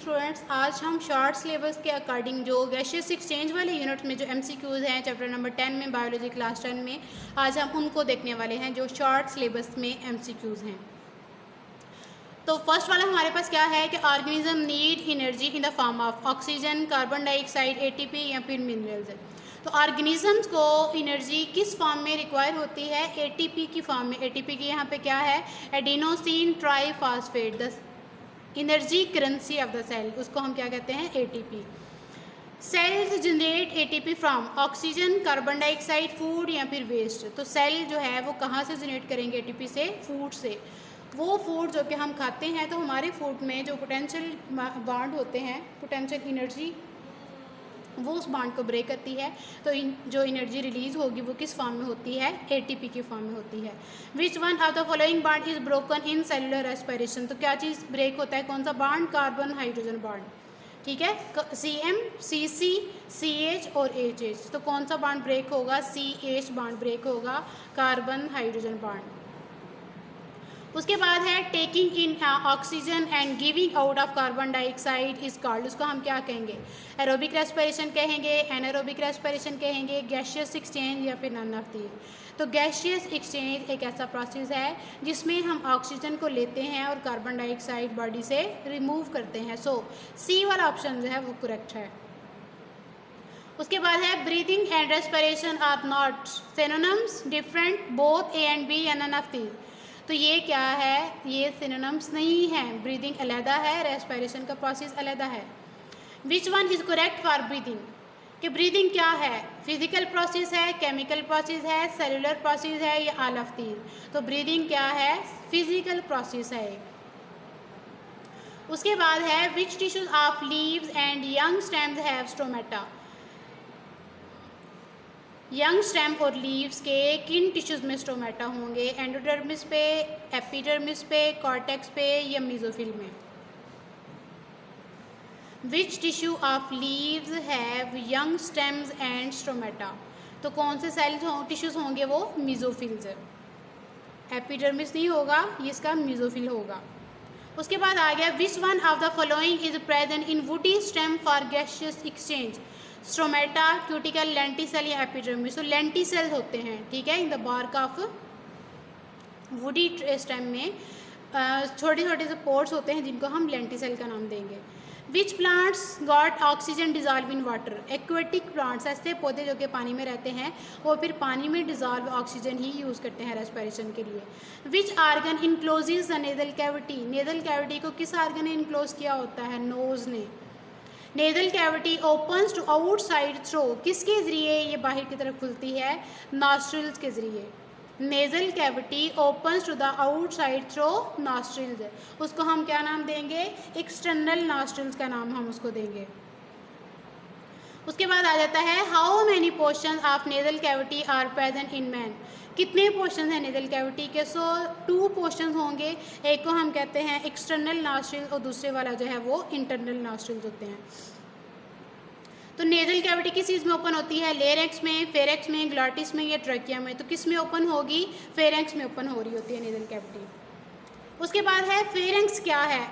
Students, आज हम short syllabus के अकॉर्डिंग जो गैशियस एक्सचेंज वाले यूनिट में जो एमसीक्यूज़ हैं चैप्टर नंबर 10 में बायोलॉजी क्लास 10 में, आज हम उनको देखने वाले हैं जो शॉर्ट सिलेबस में एमसीक्यूज़ हैं। तो फर्स्ट वाला हमारे पास क्या है कि organism need energy in the form of oxygen, carbon dioxide, ATP या फिर मिनरल्स। तो ऑर्गेनिजम्स को एनर्जी किस फॉर्म में रिक्वायर होती है? एटीपी की फॉर्म में। एटीपी की यहाँ पे क्या है? Adenosine triphosphate, the energy currency of the cell, उसको हम क्या कहते हैं? ATP. Cells generate ATP from oxygen, carbon dioxide, food या फिर वेस्ट। तो सेल जो है वो कहाँ से जनरेट करेंगे एटीपी से? फूड से। वो फूड जो कि हम खाते हैं, तो हमारे फूड में जो पोटेंशियल बॉन्ड होते हैं, पोटेंशियल एनर्जी, वो उस बॉन्ड को ब्रेक करती है। तो जो एनर्जी रिलीज होगी वो किस फॉर्म में होती है? एटीपी की फॉर्म में होती है। Which one of the following bond is broken in cellular respiration? तो क्या चीज़ ब्रेक होता है? कौन सा बॉन्ड? Carbon hydrogen bond. ठीक है, CM, CC, CH और HH। तो कौन सा बॉन्ड ब्रेक होगा? CH बॉन्ड ब्रेक होगा, कार्बन हाइड्रोजन बॉन्ड। उसके बाद है taking in oxygen and giving out of carbon dioxide is called, उसको हम क्या कहेंगे? एरोबिक रेस्पिरेशन कहेंगे, एनारोबिक रेस्पिरेशन कहेंगे, गैशियस एक्सचेंज या फिर नन ऑफ दी। तो गैशियस एक्सचेंज एक ऐसा प्रोसेस है जिसमें हम ऑक्सीजन को लेते हैं और कार्बन डाइऑक्साइड बॉडी से रिमूव करते हैं। सो सी वाला ऑप्शन जो है वो करेक्ट है। उसके बाद है breathing and respiration are not synonyms, different, both A and B या नन ऑफ दी। तो ये क्या है? ये सिनोनिम्स नहीं है। ब्रीदिंग अलहदा है, रेस्पिरेशन का प्रोसेस अलहदा है। Which one is correct for breathing? कि ब्रीदिंग क्या है? फिजिकल प्रोसेस है, केमिकल प्रोसेस है, सेलुलर प्रोसेस है या ऑल ऑफ दीज? तो ब्रीदिंग क्या है? फिजिकल प्रोसेस है। उसके बाद है which tissues of leaves and young stems have stomata? Young stem और लीव्स के किन टिश्यूज़ में स्टोमेटा होंगे? एंडोडर्मिस पे, एपिडर्मिस पे, कॉर्टेक्स पे या मेसोफिल में? Which tissue of leaves have young stems and stomata? तो कौन से सेल्स टिश्यूज़ होंगे वो? मेसोफिल्स। एपिडर्मिस नहीं होगा, ये इसका मेसोफिल होगा। उसके बाद आ गया which one of the following is present in woody stem for gaseous exchange? Stomata, cuticle, lenticel या एपिडर्मिस? तो लेंटिसेल्स होते हैं, ठीक है, in the bark of woody stem में छोटे छोटे से पोर्स होते हैं जिनको हम लेंटिसेल का नाम देंगे। Which plants got oxygen dissolve in water? Aquatic plants, ऐसे पौधे जो कि पानी में रहते हैं, वो फिर पानी में डिजॉल्व ऑक्सीजन ही यूज़ करते हैं रेस्पिरेशन के लिए। Which organ encloses the nasal cavity? Nasal cavity को किस आर्गन ने इनक्लोज किया होता है? नोज ने। Nasal cavity opens to outside through, किसके ज़रिए ये बाहर की तरफ खुलती है? नॉस्ट्रिल्स के ज़रिए। Nasal cavity opens to the outside through nostrils, उसको हम क्या नाम देंगे? एक्सटर्नल नॉस्ट्रिल्स का नाम हम उसको देंगे। उसके बाद आ जाता है how many portion of nasal cavity are present in man? कितने पोर्शन हैं नेजल कैविटी के? 2 पोर्शन होंगे, एक को हम कहते हैं एक्सटर्नल नॉस्ट्रिल और दूसरे वाला जो है वो इंटरनल नॉस्ट्रिल्स होते हैं। तो नेजल कैविटी किस चीज़ में ओपन होती है? लेरेक्स में, फेरेक्स में, ग्लॉटिस में या ट्रकिया में? तो किस में ओपन होगी? फेरेक्स में ओपन हो रही होती है नेजल कैविटी। उसके बाद है फेरेंक्स क्या है?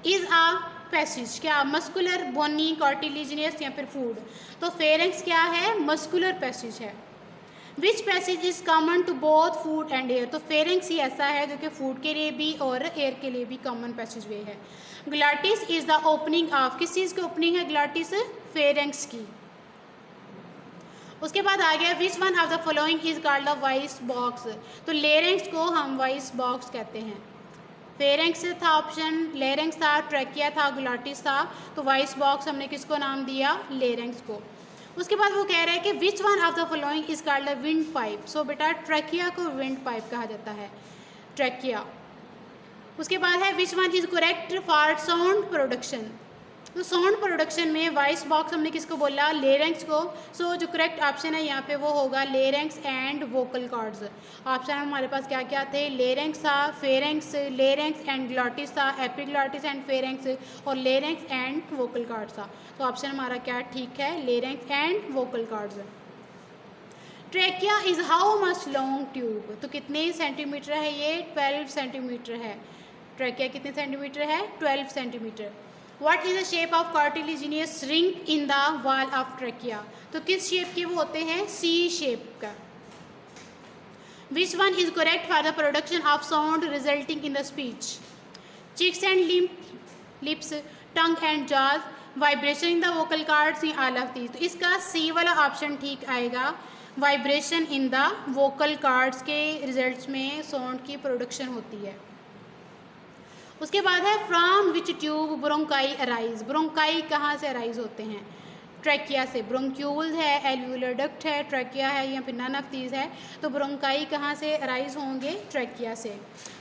इज आ पैसेज, क्या मस्कुलर, बोनी, कार्टिलेजिनस या फिर फूड? तो फेरेंक्स क्या है? मस्कुलर पैसेज है। Which passage is common to both food and air? तो फेरेंक्स ही ऐसा है जो कि फूड के लिए भी और एयर के लिए भी कॉमन पैसेज वे है। Glottis is the opening of, किस चीज़ की ओपनिंग है ग्लॉटिस? फेरेंक्स की। उसके बाद आ गया which one of the following is called the voice box? तो लेरेंक्स को हम वॉइस बॉक्स कहते हैं। फेरेंक्स था ऑप्शन, लेरेंक्स था, ट्रैकिया था, ग्लॉटिस था, तो वॉइस बॉक्स हमने किसको नाम दिया? लेरेंक्स को। उसके बाद वो कह रहा है कि which one of the following is called the windpipe? So बेटा ट्रैकिया को विंड पाइप कहा जाता है, ट्रैकिया। उसके बाद है which one is correct for sound production? तो साउंड प्रोडक्शन में वॉइस बॉक्स हमने किसको बोला? लेरेंक्स को। सो जो करेक्ट ऑप्शन है यहाँ पे वो होगा larynx and vocal cords. Option हमारे पास क्या क्या थे? लेरेंक्स था, फेरेंक्स, लेरेंक्स एंड ग्लॉटिस था, एपिग्लॉटिस एंड फेरेंक्स और लेरेंक्स एंड वोकल कॉर्ड्स था। तो ऑप्शन हमारा क्या ठीक है? Larynx and vocal cords. Trachea is how much long tube? तो कितने सेंटीमीटर है ये? 12 सेंटीमीटर है। ट्रैकिया कितने सेंटीमीटर है? 12 centimetre. What is the shape of cartilaginous ring in the wall of trachea, तो किस शेप के वो होते हैं, सी शेप का। Which one is correct for the production of sound resulting in the speech, cheeks and lips, tongue and jaws, vibration in the vocal cords, in all of these. तो इसका C वाला option ठीक आएगा, vibration in the vocal cords के results में sound की production होती है। उसके बाद है from which tube bronchi arise, bronchi कहाँ से अराइज होते हैं, ट्रैकिया से। ब्रोंक्यूल है, एल्वुलर डक्ट है, ट्रैकिया है या फिर नन ऑफ दीज है, तो ब्रोंकाई कहाँ से अराइज होंगे, ट्रैकिया से।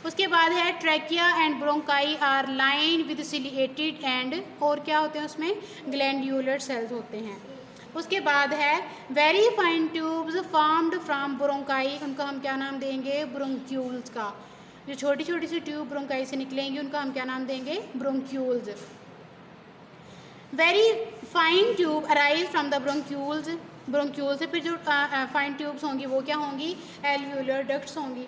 उसके बाद है trachea and bronchi are line with ciliated and, और क्या होते हैं उसमें, ग्लैंड्यूलर सेल्स होते हैं। उसके बाद है very fine tubes formed from bronchi, उनको हम क्या नाम देंगे, ब्रोंक्यूल्स का। जो छोटी छोटी सी ट्यूब ब्रोंकाई से निकलेंगी उनका हम क्या नाम देंगे, bronchioles. Very fine tube arise from the bronchioles, bronchiole से फिर जो फाइन ट्यूब्स होंगी वो क्या होंगी, एल्वुलर डक्ट्स होंगी।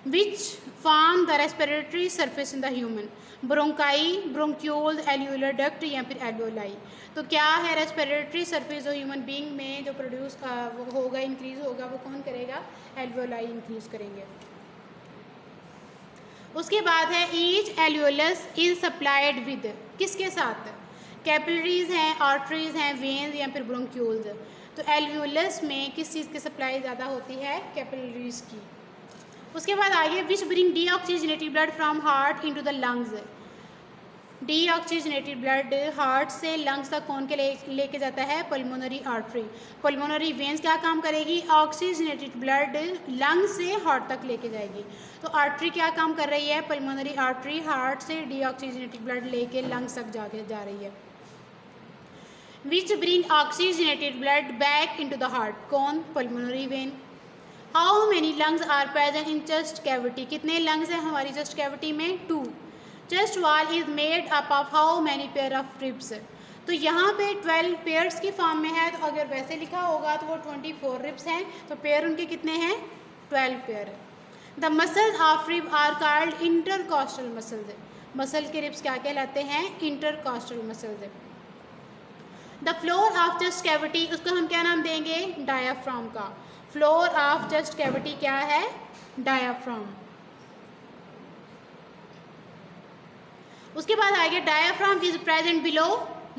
Which form the respiratory surface in the human, bronchi, bronchioles, alveolar duct या फिर एल्वोलाई। तो क्या है रेस्पिरेटरी सरफेस जो ह्यूमन बीइंग में जो प्रोड्यूस होगा, इंक्रीज होगा, वो कौन करेगा, एल्वोलाई इंक्रीज करेंगे। उसके बाद है ईच एल्वुलस इज सप्लाइड विद, किसके साथ, कैपिलरीज हैं, आर्टरीज हैं, वेन्स या फिर ब्रोंक्यूल्स। तो एल्वुलस में किस चीज़ की सप्लाई ज़्यादा होती है, कैपिलरीज की। उसके बाद आगे विच bring deoxygenated blood from heart into the lungs, deoxygenated blood heart से लंग्स तक कौन के लेके जाता है, पल्मोनरी आर्टरी। पल्मोनरी वेन्स क्या काम करेगी, ऑक्सीजनेटेड ब्लड लंग्स से हार्ट तक लेके जाएगी। तो आर्टरी क्या काम कर रही है, पल्मोनरी आर्टरी हार्ट से डीऑक्सीजनेटेड ब्लड लेके लंग्स तक जाके जा रही है। Which bring oxygenated blood back into the heart, कौन, pulmonary vein. How many lungs are present in chest cavity, कितने लंग्स हैं हमारी चेस्ट कैविटी में, 2। Chest wall is made up of how many pair of ribs, तो यहाँ पे 12 pairs की form में है, तो अगर वैसे लिखा होगा तो वो 24 रिब्स हैं, तो पेयर उनके कितने हैं, 12 pair. The muscles of rib are called intercostal muscles, muscle के रिब्स क्या कहलाते हैं, intercostal muscles. The floor of chest cavity, उसको हम क्या नाम देंगे, डायाफ्राम का। फ्लोर ऑफ चेस्ट कैविटी क्या है, डायाफ्राम। उसके बाद आगे diaphragm is present below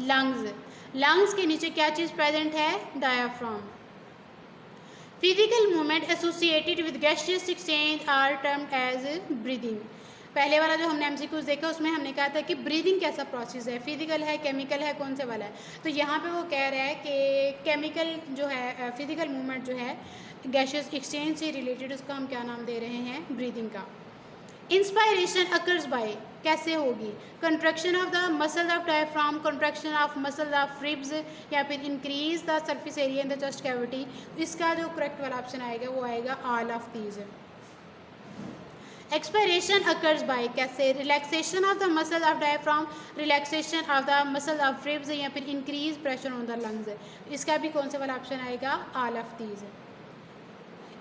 lungs, lungs के नीचे क्या चीज़ प्रेजेंट है, diaphragm. Physical movement associated with gaseous exchange are termed as breathing. पहले वाला जो हमने एमसीक्यूज देखा उसमें हमने कहा था कि ब्रीदिंग कैसा प्रोसेस है, फिजिकल है, केमिकल है, कौन से वाला है। तो यहाँ पे वो कह रहा है कि केमिकल जो है, फिजिकल मूवमेंट जो है गैसियस एक्सचेंज से रिलेटेड, उसका हम क्या नाम दे रहे हैं, ब्रीदिंग का। इंस्पायरेशन अकर्स बाय, कैसे होगी, contraction of the muscle of diaphragm, contraction of muscle of ribs, या फिर increase the surface area in the chest cavity. इसका जो करेक्ट वाला ऑप्शन आएगा वो आएगा all of these. Expiration occurs by, कैसे, relaxation of the muscle of diaphragm, relaxation of the muscle of ribs, या फिर increase pressure on the lungs. इसका भी कौन सा वाला ऑप्शन आएगा, all of these.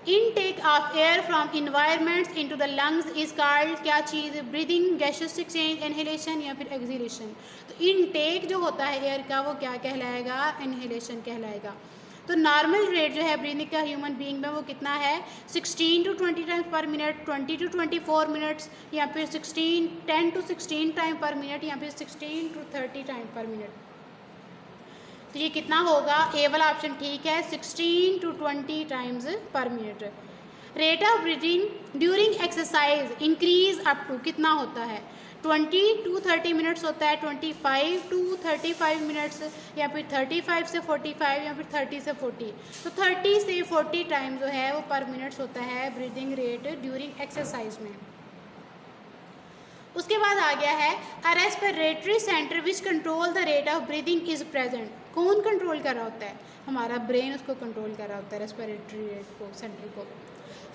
Intake of air from environments into the lungs is called, क्या चीज़, breathing, gaseous exchange, inhalation या फिर एक्सहेलेशन। तो इनटेक जो होता है एयर का वो क्या कहलाएगा, इनहेलेशन कहलाएगा। तो नॉर्मल रेट जो है ब्रीदिंग का ह्यूमन बीइंग में वो कितना है, 16 to 20 times per minute, 20 to 24 minutes, या फिर 10 to 16 टाइम पर मिनट, या फिर 16 to 30 टाइम पर मिनट। तो ये कितना होगा, ए वाला ऑप्शन ठीक है, 16 to 20 times per minute. Rate of breathing during exercise increase up to, कितना होता है, 20 to 30 मिनट्स होता है, 25 to 35 मिनट्स, या फिर 35 से 45, या फिर 30 से 40। तो 30 से 40 टाइम जो है वो पर मिनट्स होता है ब्रीदिंग रेट ड्यूरिंग एक्सरसाइज में। उसके बाद आ गया है a respiratory centre which control the rate of breathing is present, कौन कंट्रोल कर रहा होता है, हमारा ब्रेन उसको कंट्रोल कर रहा होता है, रेस्पिरेटरी रेट को, सेंटर को।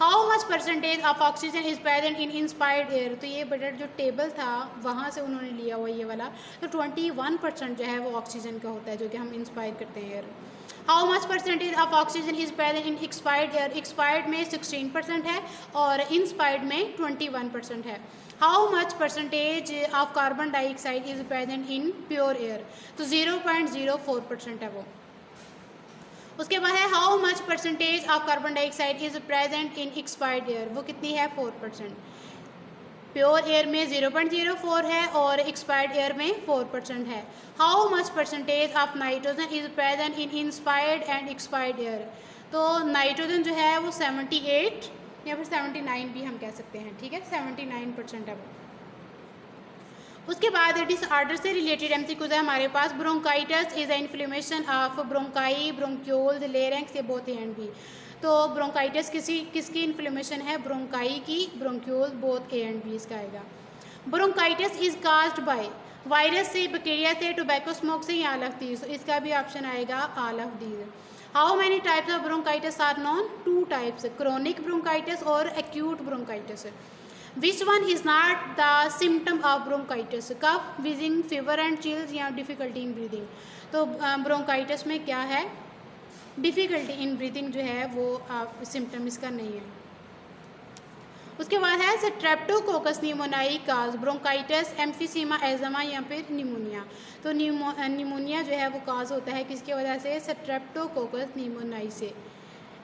How much percentage of oxygen is present in inspired air, तो ये बड़ा जो टेबल था वहाँ से उन्होंने लिया हुआ ये वाला, तो 21% जो है वो ऑक्सीजन का होता है जो कि हम इंस्पायर करते हैं air. How much percentage of oxygen is present in expired air, expired में 16% है और इंस्पायर्ड में 21% है। How much percentage of carbon dioxide is present in pure air, तो 0.04% है वो। उसके बाद है how much percentage of carbon dioxide is present in expired air, वो कितनी है 4%। प्योर एयर में 0.04 है और एक्सपायर्ड एयर में 4% है। How much percentage of nitrogen is present in inspired and expired air, तो नाइट्रोजन जो है वो 78 या फिर 79 भी हम कह सकते हैं, ठीक है, 79% है वो। उसके बाद डिसऑर्डर से रिलेटेड एमसीक्यूज है हमारे पास। Bronchitis is a inflammation of bronchi, bronchioles, larynx, ये बोथ ए एंड बी। तो ब्रोंकाइटिस किसकी इन्फ्लेमेशन है, ब्रोंकाई की, bronchiole both A and B इसका आएगा। Bronchitis is caused by virus से, बैक्टीरिया से, टोबैको स्मोक से या ऑल ऑफ दीज, तो इसका भी ऑप्शन आएगा all of these. How many types of bronchitis are known, 2 types, chronic bronchitis और acute bronchitis. Which one is not the symptom of bronchitis, cough, wheezing, fever and chills या difficulty in breathing. तो bronchitis में क्या है, difficulty in breathing जो है वो symptom इसका नहीं है। उसके बाद है स्ट्रेप्टोकोकस निमोनियाई काज ब्रोंकाइटिस, एम्फीसीमा, एजमा या फिर निमोनिया। तो निमोनिया जो है वो काज होता है किसकी वजह से, स्ट्रेप्टोकोकस निमोनियाई से।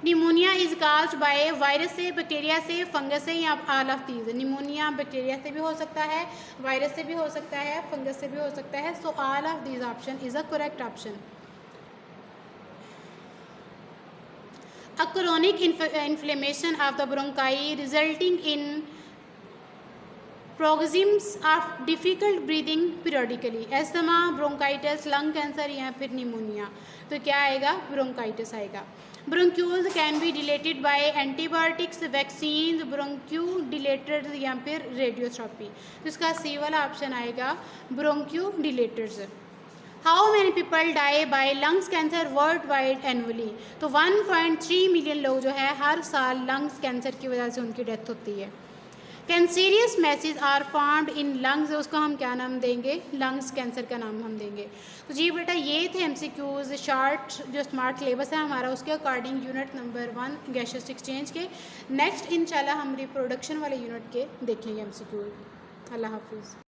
Pneumonia is caused by virus से, बैक्टीरिया से, फंगस से या all of these. Pneumonia bacteria से भी हो सकता है, वायरस से भी हो सकता है, फंगस से भी हो सकता है, so all of these option is a correct option. A chronic inflammation of the bronchi resulting in paroxysms of difficult breathing periodically, asthma, bronchitis, lung cancer या फिर निमोनिया। तो क्या आएगा, ब्रोंकाइटिस आएगा। Bronchioles can be dilated by antibiotics, vaccine, bronchodilators या फिर radiotherapy, तो इसका सी वाला ऑप्शन आएगा bronchodilators. How many people die by lungs cancer world wide annually, तो 1.3 मिलियन लोग जो है हर साल लंग्स कैंसर की वजह से उनकी डेथ होती है। Cancerous message are found in lungs, उसको हम क्या नाम देंगे, लंग्स कैंसर का नाम हम देंगे। तो जी बेटा ये थे एमसीक्यूज शॉर्ट जो स्मार्ट सिलेबस है हमारा, उसके according unit number 1 gaseous exchange के। नेक्स्ट इंशाल्लाह हम रिप्रोडक्शन वाले यूनिट के देखेंगे एमसीक्यूज। अल्लाह हाफिज़।